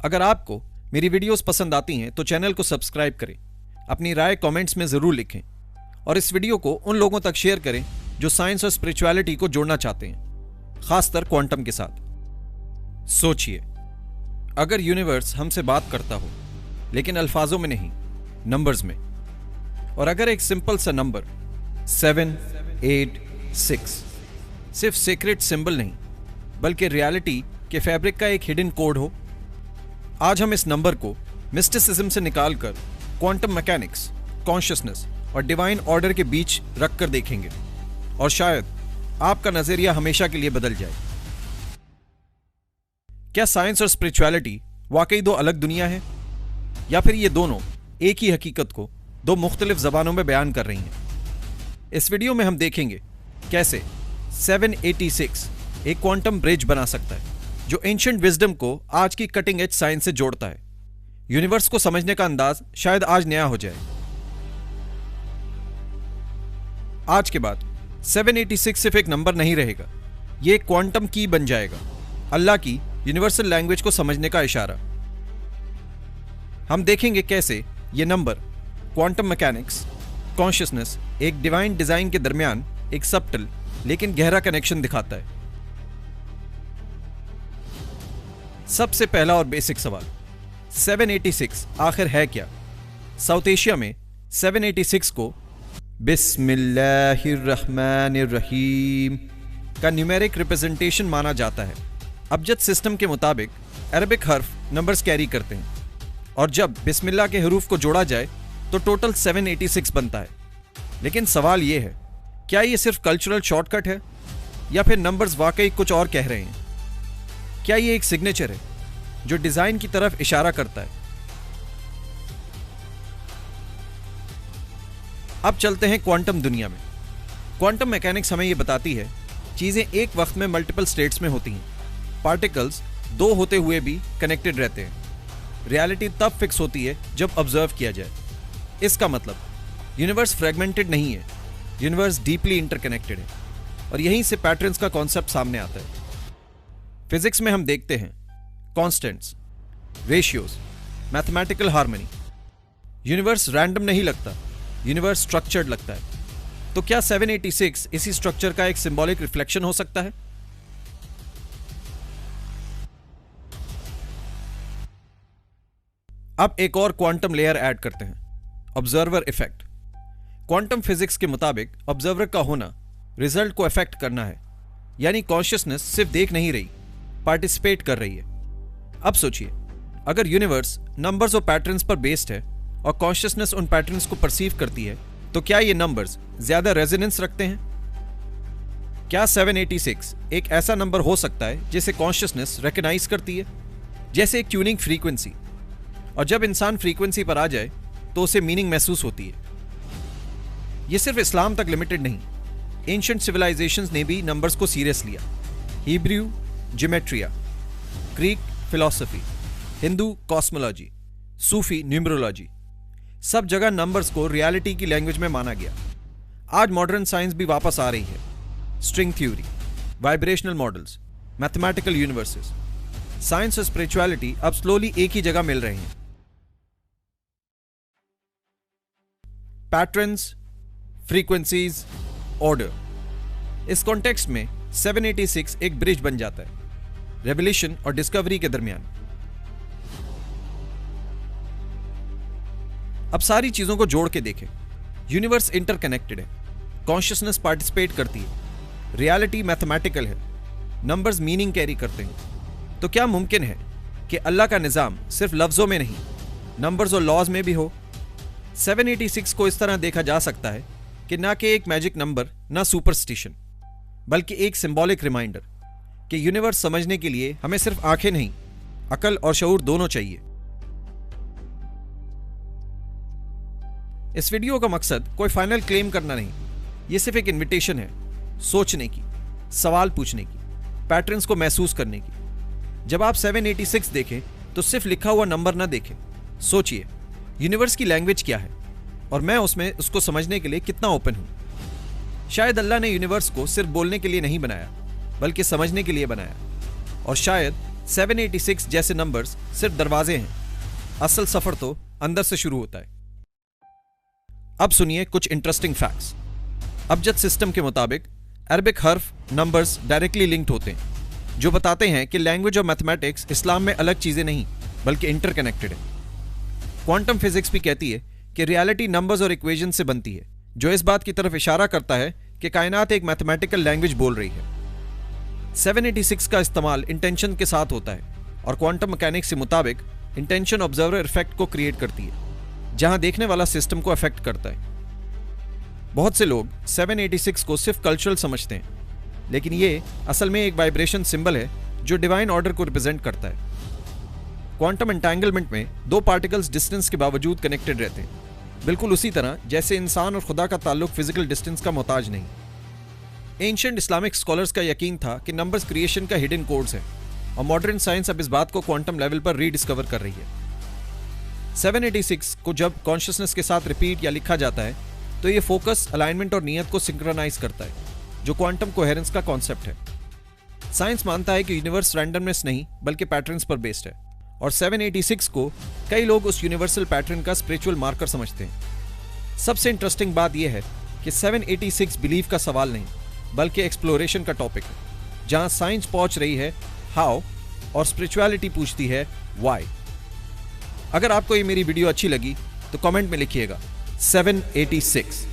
अगर आपको मेरी वीडियोस पसंद आती हैं तो चैनल को सब्सक्राइब करें, अपनी राय कमेंट्स में ज़रूर लिखें और इस वीडियो को उन लोगों तक शेयर करें जो साइंस और स्पिरिचुअलिटी को जोड़ना चाहते हैं, खासकर क्वांटम के साथ। सोचिए, अगर यूनिवर्स हमसे बात करता हो लेकिन अल्फाजों में नहीं, नंबर्स में, और अगर एक सिंपल सा नंबर 786 सिर्फ सीक्रेट सिंबल नहीं बल्कि रियलिटी के फैब्रिक का एक हिडन कोड हो। आज हम इस नंबर को मिस्टिसिज्म से निकालकर क्वांटम मैकेनिक्स, कॉन्शियसनेस और डिवाइन ऑर्डर के बीच रखकर देखेंगे और शायद आपका नजरिया हमेशा के लिए बदल जाए। क्या साइंस और स्पिरिचुअलिटी वाकई दो अलग दुनिया है, या फिर ये दोनों एक ही हकीकत को दो मुख्तलिफ जबानों में बयान कर रही हैं? इस वीडियो में हम देखेंगे कैसे 786 एक क्वांटम ब्रिज बना सकता है जो एंशिएंट विजडम को आज की कटिंग एज साइंस से जोड़ता है। यूनिवर्स को समझने का अंदाज शायद आज नया हो जाए। आज के बाद 786 सिर्फ एक नंबर नहीं रहेगा, यह एक क्वांटम की बन जाएगा, अल्लाह की यूनिवर्सल लैंग्वेज को समझने का इशारा। हम देखेंगे कैसे यह नंबर क्वांटम मैकेनिक्स, कॉन्शियसनेस, एक डिवाइन डिजाइन के दरमियान एक सबटल लेकिन गहरा कनेक्शन दिखाता है। सबसे पहला और बेसिक सवाल, 786 आखिर है क्या? साउथ एशिया में 786 को बिस्मिल्लाहिर्रहमानिर्रहीम का न्यूमेरिक रिप्रेजेंटेशन माना जाता है। अबजद सिस्टम के मुताबिक अरबिक हर्फ नंबर्स कैरी करते हैं और जब बिस्मिल्लाह के हरूफ को जोड़ा जाए तो टोटल 786 बनता है। लेकिन सवाल यह है, क्या यह सिर्फ कल्चरल शॉर्टकट है या फिर नंबर्स वाकई कुछ और कह रहे हैं? क्या यह एक सिग्नेचर है जो डिजाइन की तरफ इशारा करता है? अब चलते हैं क्वांटम दुनिया में। क्वांटम मैकेनिक्स हमें यह बताती है चीजें एक वक्त में मल्टीपल स्टेट्स में होती हैं। पार्टिकल्स दो होते हुए भी कनेक्टेड रहते हैं। रियलिटी तब फिक्स होती है जब ऑब्जर्व किया जाए। इसका मतलब यूनिवर्स फ्रेगमेंटेड नहीं है, यूनिवर्स डीपली इंटरकनेक्टेड है और यहीं से पैटर्न्स का कॉन्सेप्ट सामने आता है। फिजिक्स में हम देखते हैं constants, ratios, mathematical harmony. Universe random नहीं लगता, यूनिवर्स स्ट्रक्चर्ड लगता है। तो क्या 786 इसी स्ट्रक्चर का एक सिंबॉलिक रिफ्लेक्शन हो सकता है? अब एक और क्वांटम लेयर ऐड करते हैं, ऑब्जर्वर इफेक्ट। क्वांटम फिजिक्स के मुताबिक ऑब्जर्वर का होना रिजल्ट को अफेक्ट करना है, यानी कॉन्शियसनेस सिर्फ देख नहीं रही, पार्टिसिपेट कर रही है। अब सोचिए, अगर यूनिवर्स नंबर्स और पैटर्न्स पर बेस्ड है और कॉन्शियसनेस उन पैटर्न्स को परसीव करती है, तो क्या ये नंबर्स ज्यादा रेजोनेंस रखते हैं? क्या 786 एक ऐसा नंबर हो सकता है जिसे कॉन्शियसनेस रिकॉग्नाइज करती है, जैसे एक ट्यूनिंग फ्रीक्वेंसी, और जब इंसान फ्रीक्वेंसी पर आ जाए तो उसे मीनिंग महसूस होती है? यह सिर्फ इस्लाम तक लिमिटेड नहीं, एंशिएंट सिविलाइजेशंस ने भी नंबर्स को सीरियस लिया। Hebrew gematria, Greek philosophy, Hindu cosmology, सूफी न्यूमरोलॉजी, सब जगह नंबर्स को रियलिटी की लैंग्वेज में माना गया। आज मॉडर्न साइंस भी वापस आ रही है। String theory, vibrational models, mathematical universes, science और स्पिरिचुअलिटी अब स्लोली एक ही जगह मिल रहे हैं। Patterns, frequencies, order. इस कॉन्टेक्स्ट में 786 एक ब्रिज बन जाता है, रेवोल्यूशन और डिस्कवरी के दरमियान। अब सारी चीजों को जोड़ के देखें। यूनिवर्स इंटरकनेक्टेड है, कॉन्शियसनेस पार्टिसिपेट करती है, रियलिटी मैथमेटिकल है, नंबर्स मीनिंग कैरी करते हैं। तो क्या मुमकिन है कि अल्लाह का निज़ाम सिर्फ लफ्जों में नहीं, नंबर्स और लॉज में भी हो? 786 को इस तरह देखा जा सकता है कि ना कि एक मैजिक नंबर, ना सुपरस्टिशन, बल्कि एक सिंबॉलिक रिमाइंडर कि यूनिवर्स समझने के लिए हमें सिर्फ आंखें नहीं, अकल और शऊर दोनों चाहिए। इस वीडियो का मकसद कोई फाइनल क्लेम करना नहीं, यह सिर्फ एक इन्विटेशन है सोचने की, सवाल पूछने की, पैटर्न्स को महसूस करने की। जब आप 786 देखें तो सिर्फ लिखा हुआ नंबर ना देखें, सोचिए यूनिवर्स की लैंग्वेज क्या है और मैं उसमें उसको समझने के लिए कितना ओपन हूं। शायद अल्लाह ने यूनिवर्स को सिर्फ बोलने के लिए नहीं बनाया बल्कि समझने के लिए बनाया, और शायद 786 जैसे नंबर्स सिर्फ दरवाजे हैं, असल सफर तो अंदर से शुरू होता है। अब सुनिए कुछ इंटरेस्टिंग फैक्ट्स। अबजद सिस्टम के मुताबिक अरबिक हर्फ नंबर्स डायरेक्टली लिंक्ड होते हैं, जो बताते हैं कि लैंग्वेज और मैथमेटिक्स इस्लाम में अलग चीजें नहीं बल्कि इंटरकनेक्टेड है। क्वांटम फिजिक्स भी कहती है कि रियलिटी नंबर्स और इक्वेशन से बनती है, जो इस बात की तरफ इशारा करता है कि कायनात एक मैथमेटिकल लैंग्वेज बोल रही है। 786 का इस्तेमाल इंटेंशन के साथ होता है और क्वांटम मैकेनिक्स के मुताबिक इंटेंशन ऑब्जर्वर इफेक्ट को क्रिएट करती है, जहां देखने वाला सिस्टम को अफेक्ट करता है। बहुत से लोग 786 को सिर्फ कल्चरल समझते हैं, लेकिन ये असल में एक वाइब्रेशन सिंबल है जो डिवाइन ऑर्डर को रिप्रेजेंट करता है। क्वांटम एंटेंगलमेंट में दो पार्टिकल्स डिस्टेंस के बावजूद कनेक्टेड रहते हैं, बिल्कुल उसी तरह जैसे इंसान और खुदा का ताल्लुक फिजिकल डिस्टेंस का मोहताज नहीं। एंशिएंट इस्लामिक स्कॉलर्स का यकीन था कि नंबर्स क्रिएशन का हिडन कोड्स है, और मॉडर्न साइंस अब इस बात को क्वांटम लेवल पर रीडिस्कवर कर रही है। 786 को जब कॉन्शियसनेस के साथ रिपीट या लिखा जाता है तो ये फोकस, अलाइनमेंट और नियत को सिंक्रोनाइज करता है, जो क्वांटम कोहेरेंस का कॉन्सेप्ट है। साइंस मानता है कि यूनिवर्स रैंडमनेस नहीं बल्कि पैटर्न्स पर बेस्ड है, और 786 को कई लोग उस यूनिवर्सल पैटर्न का स्पिरिचुअल मार्कर समझते हैं। सबसे इंटरेस्टिंग बात यह है कि 786 बिलीफ का सवाल नहीं बल्कि एक्सप्लोरेशन का टॉपिक है, जहां साइंस पहुंच रही है हाउ और स्पिरिचुअलिटी पूछती है व्हाई। अगर आपको ये मेरी वीडियो अच्छी लगी तो कमेंट में लिखिएगा 786।